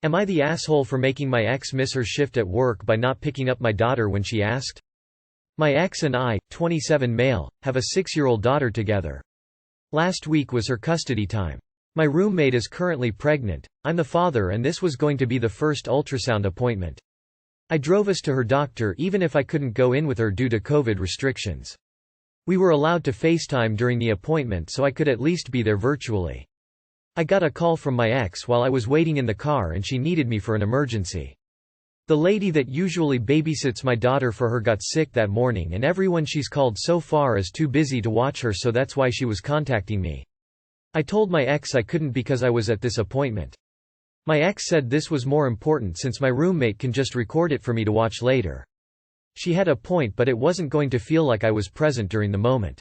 Am I the asshole for making my ex miss her shift at work by not picking up my daughter when she asked? My ex and I, 27 male, have a 6-year-old daughter together. Last week was her custody time. My roommate is currently pregnant. I'm the father and this was going to be the first ultrasound appointment. I drove us to her doctor even if I couldn't go in with her due to COVID restrictions. We were allowed to FaceTime during the appointment so I could at least be there virtually. I got a call from my ex while I was waiting in the car and she needed me for an emergency. The lady that usually babysits my daughter for her got sick that morning and everyone she's called so far is too busy to watch her, so that's why she was contacting me. I told my ex I couldn't because I was at this appointment. My ex said this was more important since my roommate can just record it for me to watch later. She had a point, but it wasn't going to feel like I was present during the moment.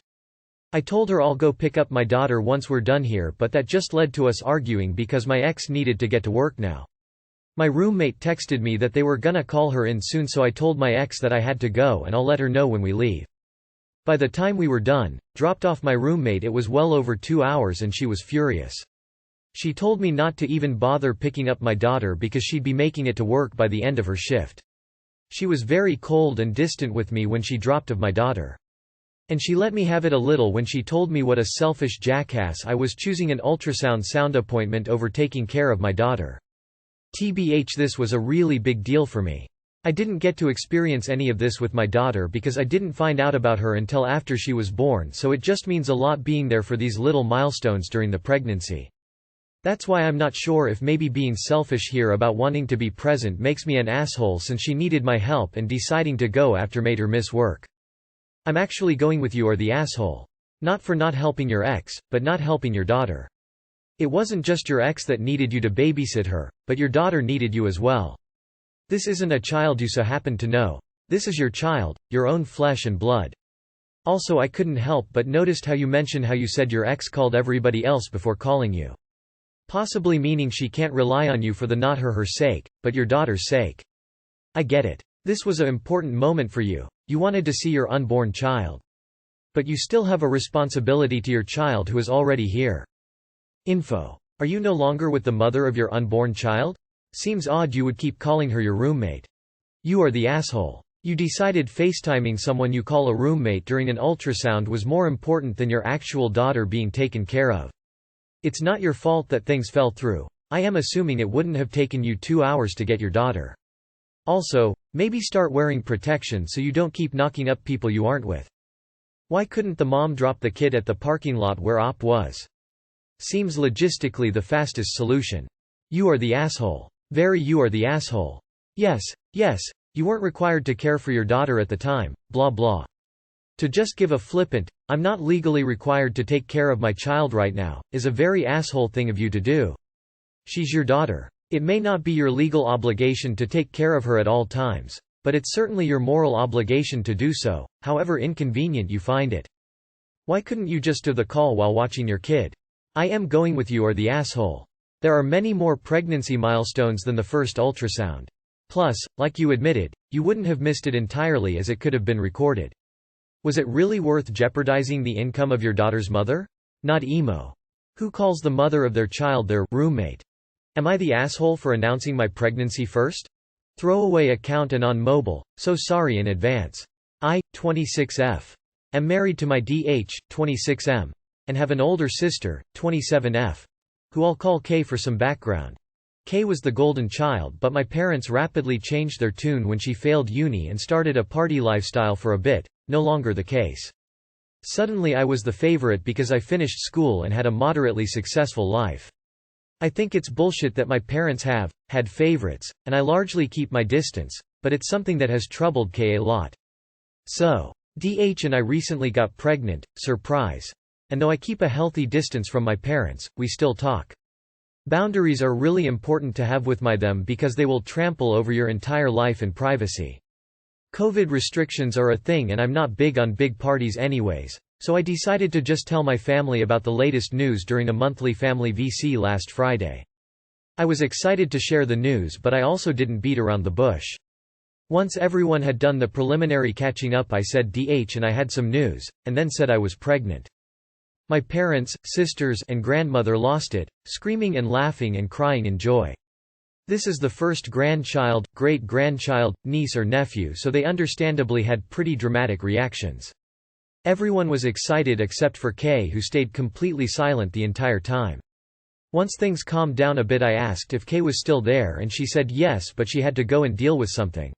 I told her I'll go pick up my daughter once we're done here, but that just led to us arguing because my ex needed to get to work now. My roommate texted me that they were gonna call her in soon, so I told my ex that I had to go and I'll let her know when we leave. By the time we were done, dropped off my roommate, it was well over 2 hours and she was furious. She told me not to even bother picking up my daughter because she'd be making it to work by the end of her shift. She was very cold and distant with me when she dropped off my daughter. And she let me have it a little when she told me what a selfish jackass I was choosing an ultrasound sound appointment over taking care of my daughter. TBH, this was a really big deal for me. I didn't get to experience any of this with my daughter because I didn't find out about her until after she was born, so it just means a lot being there for these little milestones during the pregnancy. That's why I'm not sure if maybe being selfish here about wanting to be present makes me an asshole, since she needed my help and deciding to go after made her miss work. I'm actually going with you, or the asshole. Not for not helping your ex, but not helping your daughter. It wasn't just your ex that needed you to babysit her, but your daughter needed you as well. This isn't a child you so happen to know. This is your child, your own flesh and blood. Also, I couldn't help but noticed how you mentioned how you said your ex called everybody else before calling you. Possibly meaning she can't rely on you for the not her sake, but your daughter's sake. I get it. This was an important moment for you. You wanted to see your unborn child. But you still have a responsibility to your child who is already here. Info. Are you no longer with the mother of your unborn child? Seems odd you would keep calling her your roommate. You are the asshole. You decided FaceTiming someone you call a roommate during an ultrasound was more important than your actual daughter being taken care of. It's not your fault that things fell through. I am assuming it wouldn't have taken you 2 hours to get your daughter. Also, maybe start wearing protection so you don't keep knocking up people you aren't with. Why couldn't the mom drop the kid at the parking lot where Op was? Seems logistically the fastest solution. You are the asshole. You are the asshole. Yes, you weren't required to care for your daughter at the time, blah blah. To just give a flippant, I'm not legally required to take care of my child right now, is a very asshole thing of you to do. She's your daughter. It may not be your legal obligation to take care of her at all times, but it's certainly your moral obligation to do so, however inconvenient you find it. Why couldn't you just do the call while watching your kid? I am going with you, or the asshole. There are many more pregnancy milestones than the first ultrasound. Plus, like you admitted, you wouldn't have missed it entirely as it could have been recorded. Was it really worth jeopardizing the income of your daughter's mother? Not emo. Who calls the mother of their child their roommate? Am I the asshole for announcing my pregnancy first? Throwaway account and on mobile, so sorry in advance. I, 26F. Am married to my DH, 26M. And have an older sister, 27F. Who I'll call K for some background. K was the golden child, but my parents rapidly changed their tune when she failed uni and started a party lifestyle for a bit, no longer the case. Suddenly I was the favorite because I finished school and had a moderately successful life. I think it's bullshit that my parents had favorites, and I largely keep my distance, but it's something that has troubled K a lot. So, DH and I recently got pregnant, surprise. And though I keep a healthy distance from my parents, we still talk. Boundaries are really important to have with them because they will trample over your entire life and privacy. COVID restrictions are a thing and I'm not big on big parties anyways, so I decided to just tell my family about the latest news during a monthly family VC last Friday. I was excited to share the news, but I also didn't beat around the bush. Once everyone had done the preliminary catching up, I said DH and I had some news, and then said I was pregnant. My parents, sisters, and grandmother lost it, screaming and laughing and crying in joy. This is the first grandchild, great-grandchild, niece or nephew, so they understandably had pretty dramatic reactions. Everyone was excited except for Kay, who stayed completely silent the entire time. Once things calmed down a bit, I asked if Kay was still there and she said yes, but she had to go and deal with something.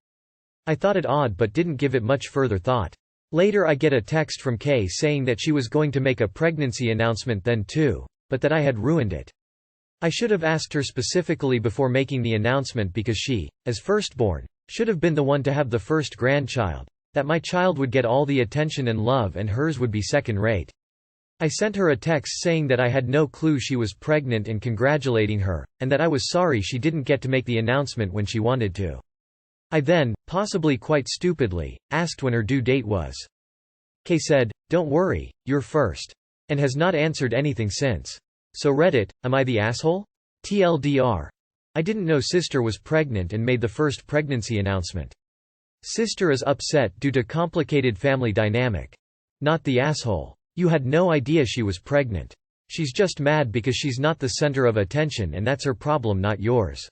I thought it odd but didn't give it much further thought. Later I get a text from Kay saying that she was going to make a pregnancy announcement then too, but that I had ruined it. I should have asked her specifically before making the announcement because she, as firstborn, should have been the one to have the first grandchild, that my child would get all the attention and love and hers would be second-rate. I sent her a text saying that I had no clue she was pregnant and congratulating her, and that I was sorry she didn't get to make the announcement when she wanted to. I then, possibly quite stupidly, asked when her due date was. Kay said, "Don't worry, you're first," and has not answered anything since. So Reddit, am I the asshole? TLDR. I didn't know sister was pregnant and made the first pregnancy announcement. Sister is upset due to complicated family dynamic. Not the asshole. You had no idea she was pregnant. She's just mad because she's not the center of attention and that's her problem, not yours.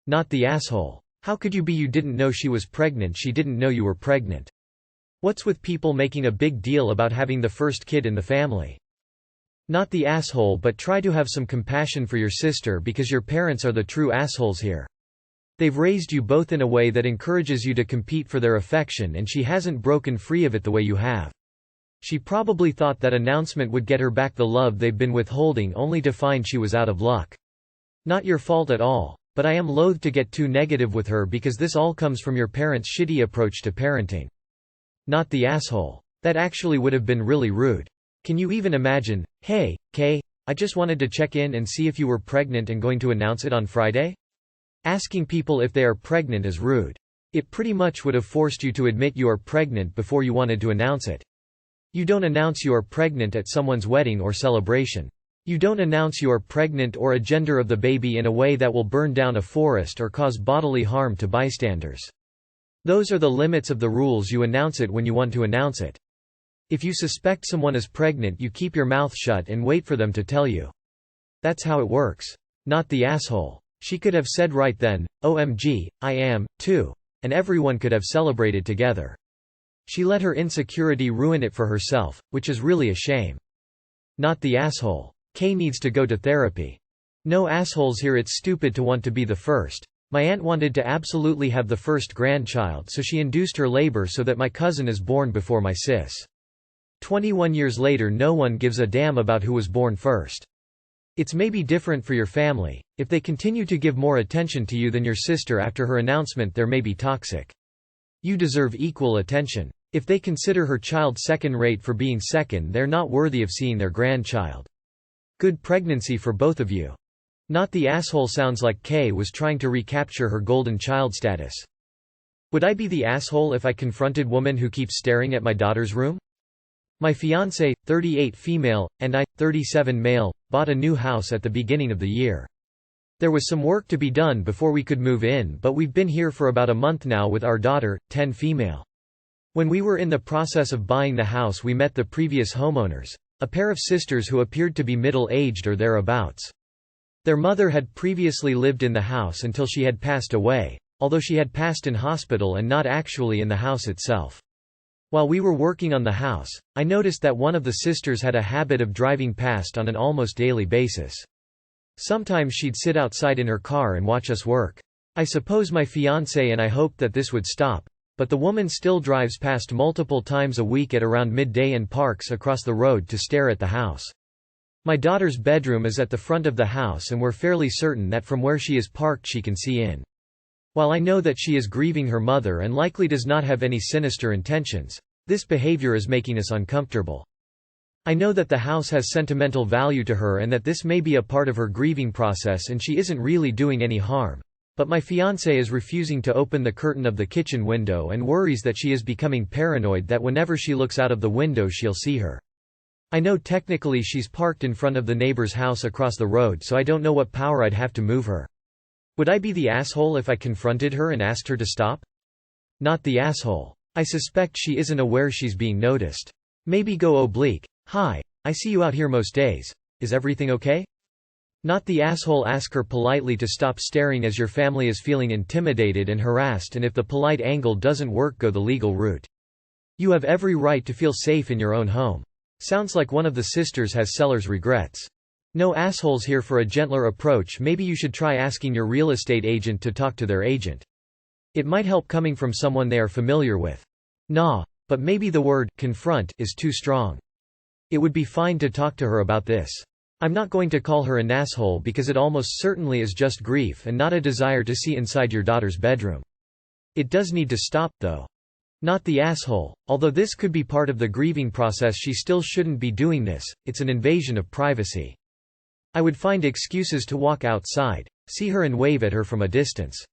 Not the asshole. How could you be? You didn't know she was pregnant, she didn't know you were pregnant. What's with people making a big deal about having the first kid in the family? Not the asshole, but try to have some compassion for your sister because your parents are the true assholes here. They've raised you both in a way that encourages you to compete for their affection and she hasn't broken free of it the way you have. She probably thought that announcement would get her back the love they've been withholding only to find she was out of luck. Not your fault at all, but I am loath to get too negative with her because this all comes from your parents' shitty approach to parenting. Not the asshole. That actually would have been really rude. Can you even imagine, "Hey, Kay, I just wanted to check in and see if you were pregnant and going to announce it on Friday?" Asking people if they are pregnant is rude. It pretty much would have forced you to admit you are pregnant before you wanted to announce it. You don't announce you are pregnant at someone's wedding or celebration. You don't announce you are pregnant or a gender of the baby in a way that will burn down a forest or cause bodily harm to bystanders. Those are the limits of the rules. You announce it when you want to announce it. If you suspect someone is pregnant, you keep your mouth shut and wait for them to tell you. That's how it works. Not the asshole. She could have said right then, "OMG, I am, too," and everyone could have celebrated together. She let her insecurity ruin it for herself, which is really a shame. Not the asshole. Kay needs to go to therapy. No assholes here. It's stupid to want to be the first. My aunt wanted to absolutely have the first grandchild, so she induced her labor so that my cousin is born before my sis. 21 years later, no one gives a damn about who was born first. It's maybe different for your family. If they continue to give more attention to you than your sister after her announcement, they're maybe toxic. You deserve equal attention. If they consider her child second-rate for being second, they're not worthy of seeing their grandchild. Good pregnancy for both of you. Not the asshole sounds like Kay was trying to recapture her golden child status. Would I be the asshole if I confronted woman who keeps staring at my daughter's room? My fiancé, 38 female, and I, 37 male, bought a new house at the beginning of the year. There was some work to be done before we could move in, but we've been here for about a month now with our daughter, 10 female. When we were in the process of buying the house, we met the previous homeowners, a pair of sisters who appeared to be middle-aged or thereabouts. Their mother had previously lived in the house until she had passed away, although she had passed in hospital and not actually in the house itself. While we were working on the house, I noticed that one of the sisters had a habit of driving past on an almost daily basis. Sometimes she'd sit outside in her car and watch us work. I suppose my fiancé and I hoped that this would stop, but the woman still drives past multiple times a week at around midday and parks across the road to stare at the house. My daughter's bedroom is at the front of the house and we're fairly certain that from where she is parked she can see in. While I know that she is grieving her mother and likely does not have any sinister intentions, this behavior is making us uncomfortable. I know that the house has sentimental value to her and that this may be a part of her grieving process and she isn't really doing any harm. But my fiancé is refusing to open the curtain of the kitchen window and worries that she is becoming paranoid that whenever she looks out of the window she'll see her. I know technically she's parked in front of the neighbor's house across the road, so I don't know what power I'd have to move her. Would I be the asshole if I confronted her and asked her to stop? Not the asshole. I suspect she isn't aware she's being noticed. Maybe go oblique. "Hi, I see you out here most days. Is everything okay?" Not the asshole. Ask her politely to stop staring as your family is feeling intimidated and harassed, and if the polite angle doesn't work, go the legal route. You have every right to feel safe in your own home. Sounds like one of the sisters has seller's regrets. No assholes here. For a gentler approach, maybe you should try asking your real estate agent to talk to their agent. It might help coming from someone they are familiar with. Nah, but maybe the word confront is too strong. It would be fine to talk to her about this. I'm not going to call her an asshole because it almost certainly is just grief and not a desire to see inside your daughter's bedroom. It does need to stop, though. Not the asshole. Although this could be part of the grieving process, she still shouldn't be doing this. It's an invasion of privacy. I would find excuses to walk outside, see her and wave at her from a distance.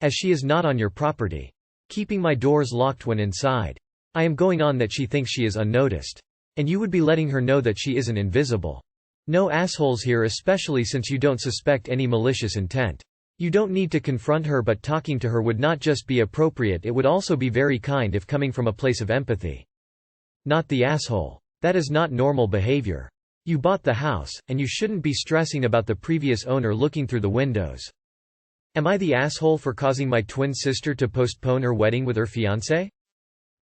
As she is not on your property. Keeping my doors locked when inside. I am going on that she thinks she is unnoticed. And you would be letting her know that she isn't invisible. No assholes here, especially since you don't suspect any malicious intent. You don't need to confront her, but talking to her would not just be appropriate, it would also be very kind if coming from a place of empathy. Not the asshole. That is not normal behavior. You bought the house, and you shouldn't be stressing about the previous owner looking through the windows. Am I the asshole for causing my twin sister to postpone her wedding with her fiancé?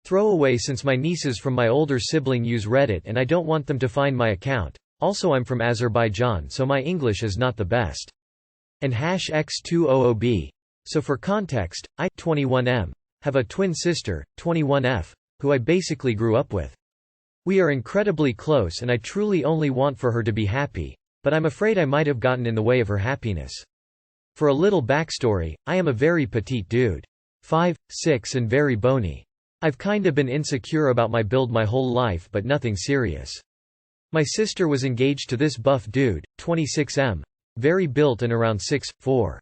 Throwaway, since my nieces from my older sibling use Reddit and I don't want them to find my account. Also, I'm from Azerbaijan, so my English is not the best. And #X200B. So for context, I, 21M, have a twin sister, 21F, who I basically grew up with. We are incredibly close and I truly only want for her to be happy, but I'm afraid I might have gotten in the way of her happiness. For a little backstory, I am a very petite dude. 5'6" and very bony. I've kinda been insecure about my build my whole life, but nothing serious. My sister was engaged to this buff dude, 26M, very built and around 6'4".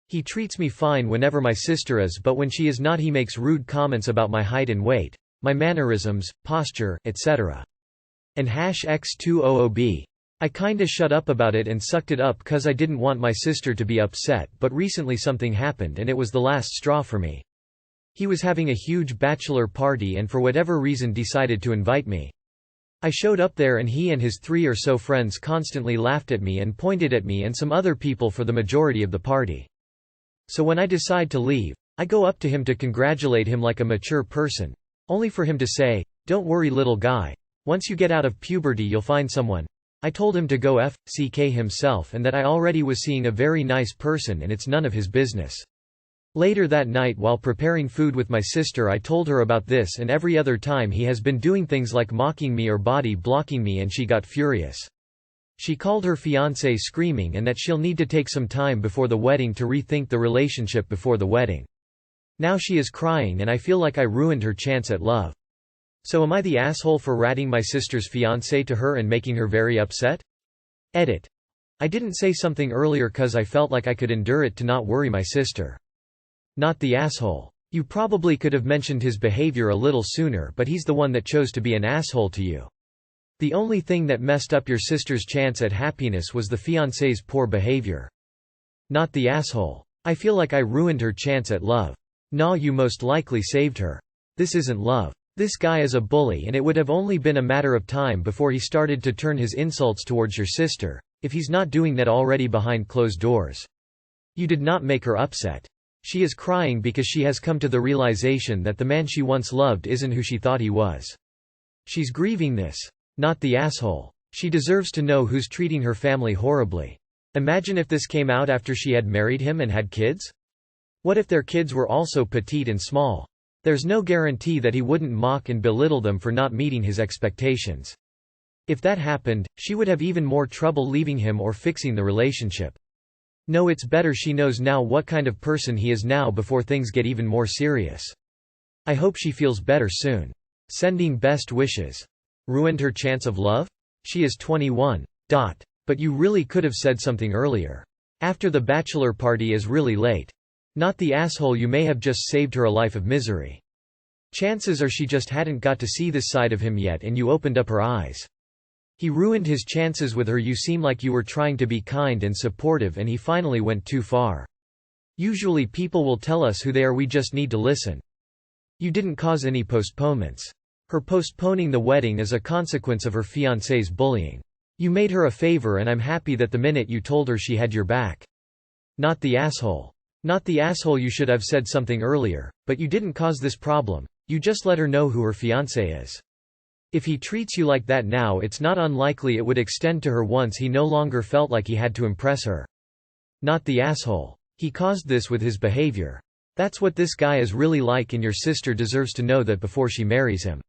He treats me fine whenever my sister is, but when she is not he makes rude comments about my height and weight, my mannerisms, posture, etc. And #X200B. I kinda shut up about it and sucked it up cause I didn't want my sister to be upset, but recently something happened and it was the last straw for me. He was having a huge bachelor party and for whatever reason decided to invite me. I showed up there and he and his 3 or so friends constantly laughed at me and pointed at me and some other people for the majority of the party. So when I decide to leave, I go up to him to congratulate him like a mature person, only for him to say, "Don't worry little guy, once you get out of puberty you'll find someone." I told him to go f**k himself and that I already was seeing a very nice person and it's none of his business. Later that night while preparing food with my sister I told her about this, and every other time he has been doing things like mocking me or body blocking me, and she got furious. She called her fiancé screaming and that she'll need to take some time before the wedding to rethink the relationship before the wedding. Now she is crying and I feel like I ruined her chance at love. So am I the asshole for ratting my sister's fiancé to her and making her very upset? Edit. I didn't say something earlier cause I felt like I could endure it to not worry my sister. Not the asshole. You probably could have mentioned his behavior a little sooner, but he's the one that chose to be an asshole to you. The only thing that messed up your sister's chance at happiness was the fiancé's poor behavior. Not the asshole. I feel like I ruined her chance at love. Nah, you most likely saved her. This isn't love. This guy is a bully and it would have only been a matter of time before he started to turn his insults towards your sister, if he's not doing that already behind closed doors. You did not make her upset. She is crying because she has come to the realization that the man she once loved isn't who she thought he was. She's grieving this. Not the asshole. She deserves to know who's treating her family horribly. Imagine if this came out after she had married him and had kids? What if their kids were also petite and small? There's no guarantee that he wouldn't mock and belittle them for not meeting his expectations. If that happened, she would have even more trouble leaving him or fixing the relationship. No, it's better she knows now what kind of person he is now before things get even more serious. I hope she feels better soon. Sending best wishes. Ruined her chance of love? She is 21. But you really could have said something earlier. After the bachelor party is really late. Not the asshole, you may have just saved her a life of misery. Chances are she just hadn't got to see this side of him yet and you opened up her eyes. He ruined his chances with her. You seem like you were trying to be kind and supportive and he finally went too far. Usually people will tell us who they are, we just need to listen. You didn't cause any postponements. Her postponing the wedding is a consequence of her fiancé's bullying. You made her a favor and I'm happy that the minute you told her she had your back. Not the asshole. Not the asshole you should have said something earlier, but you didn't cause this problem, you just let her know who her fiancé is. If he treats you like that now, it's not unlikely it would extend to her once he no longer felt like he had to impress her. Not the asshole. He caused this with his behavior. That's what this guy is really like, and your sister deserves to know that before she marries him.